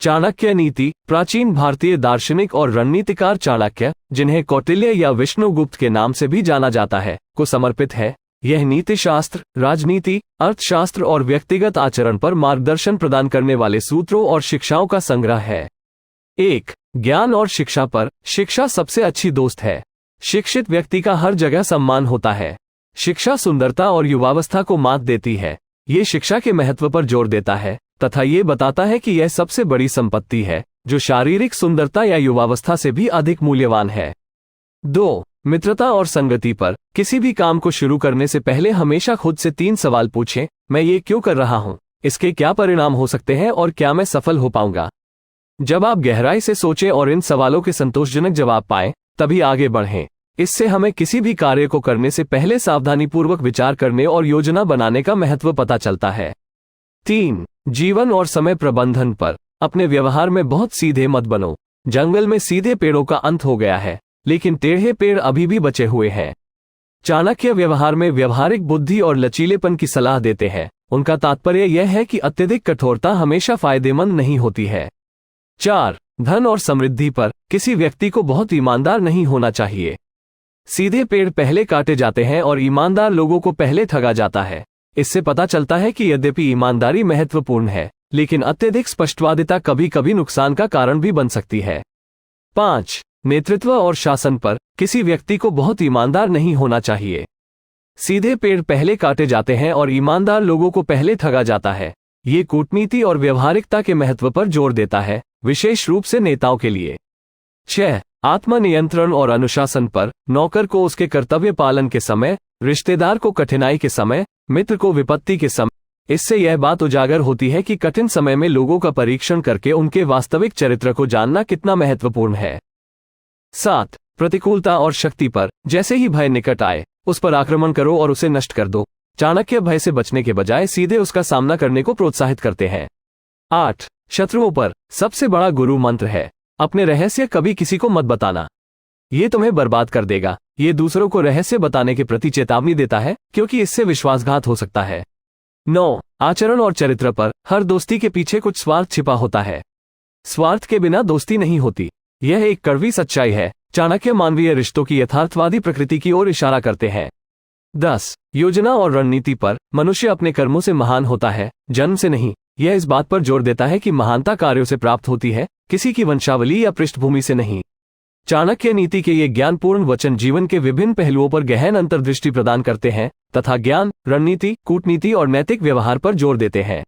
चाणक्य नीति प्राचीन भारतीय दार्शनिक और रणनीतिकार चाणक्य, जिन्हें कौटिल्य या विष्णुगुप्त के नाम से भी जाना जाता है, को समर्पित है। यह नीति शास्त्र, राजनीति, अर्थशास्त्र और व्यक्तिगत आचरण पर मार्गदर्शन प्रदान करने वाले सूत्रों और शिक्षाओं का संग्रह है। 1. ज्ञान और शिक्षा पर। शिक्षा सबसे अच्छी दोस्त है। शिक्षित व्यक्ति का हर जगह सम्मान होता है। शिक्षा सुंदरता और युवावस्था को मात देती है। ये शिक्षा के महत्व पर जोर देता है तथा ये बताता है कि यह सबसे बड़ी संपत्ति है जो शारीरिक सुंदरता या युवावस्था से भी अधिक मूल्यवान है। 2. मित्रता और संगति पर। किसी भी काम को शुरू करने से पहले हमेशा खुद से 3 सवाल पूछें। मैं ये क्यों कर रहा हूँ, इसके क्या परिणाम हो सकते हैं और क्या मैं सफल हो पाऊंगा। जब आप गहराई से सोचें और इन सवालों के संतोषजनक जवाब पाएं, तभी आगे बढ़ें। इससे हमें किसी भी कार्य को करने से पहले सावधानीपूर्वक विचार करने और योजना बनाने का महत्व पता चलता है। 3. जीवन और समय प्रबंधन पर। अपने व्यवहार में बहुत सीधे मत बनो। जंगल में सीधे पेड़ों का अंत हो गया है, लेकिन टेढ़े पेड़ अभी भी बचे हुए हैं। चाणक्य व्यवहार में व्यवहारिक बुद्धि और लचीलेपन की सलाह देते हैं। उनका तात्पर्य यह है कि अत्यधिक कठोरता हमेशा फायदेमंद नहीं होती है। 4. धन और समृद्धि पर। किसी व्यक्ति को बहुत ईमानदार नहीं होना चाहिए। सीधे पेड़ पहले काटे जाते हैं और ईमानदार लोगों को पहले ठगा जाता है। इससे पता चलता है कि यद्यपि ईमानदारी महत्वपूर्ण है, लेकिन अत्यधिक स्पष्टवादिता कभी कभी नुकसान का कारण भी बन सकती है। 5. नेतृत्व और शासन पर। किसी व्यक्ति को बहुत ईमानदार नहीं होना चाहिए। सीधे पेड़ पहले काटे जाते हैं और ईमानदार लोगों को पहले ठगा जाता है। ये कूटनीति और व्यवहारिकता के महत्व पर जोर देता है, विशेष रूप से नेताओं के लिए। 6. आत्मनियंत्रण और अनुशासन पर। नौकर को उसके कर्तव्य पालन के समय, रिश्तेदार को कठिनाई के समय, मित्र को विपत्ति के समय। इससे यह बात उजागर होती है कि कठिन समय में लोगों का परीक्षण करके उनके वास्तविक चरित्र को जानना कितना महत्वपूर्ण है। 7. प्रतिकूलता और शक्ति पर। जैसे ही भय निकट आए, उस पर आक्रमण करो और उसे नष्ट कर दो। चाणक्य भय से बचने के बजाय सीधे उसका सामना करने को प्रोत्साहित करते हैं। 8. शत्रुओं पर। सबसे बड़ा गुरु मंत्र है, अपने रहस्य कभी किसी को मत बताना। ये तुम्हें बर्बाद कर देगा। ये दूसरों को रहस्य बताने के प्रति चेतावनी देता है, क्योंकि इससे विश्वासघात हो सकता है। 9. आचरण और चरित्र पर। हर दोस्ती के पीछे कुछ स्वार्थ छिपा होता है। स्वार्थ के बिना दोस्ती नहीं होती। यह एक कड़वी सच्चाई है। चाणक्य मानवीय रिश्तों की यथार्थवादी प्रकृति की ओर इशारा करते हैं। 10. योजना और रणनीति पर। मनुष्य अपने कर्मों से महान होता है, जन्म से नहीं। यह इस बात पर जोर देता है कि महानता कार्यों से प्राप्त होती है, किसी की वंशावली या पृष्ठभूमि से नहीं। चाणक्य नीति के ये ज्ञानपूर्ण वचन जीवन के विभिन्न पहलुओं पर गहन अंतर्दृष्टि प्रदान करते हैं तथा ज्ञान, रणनीति, कूटनीति और नैतिक व्यवहार पर जोर देते हैं।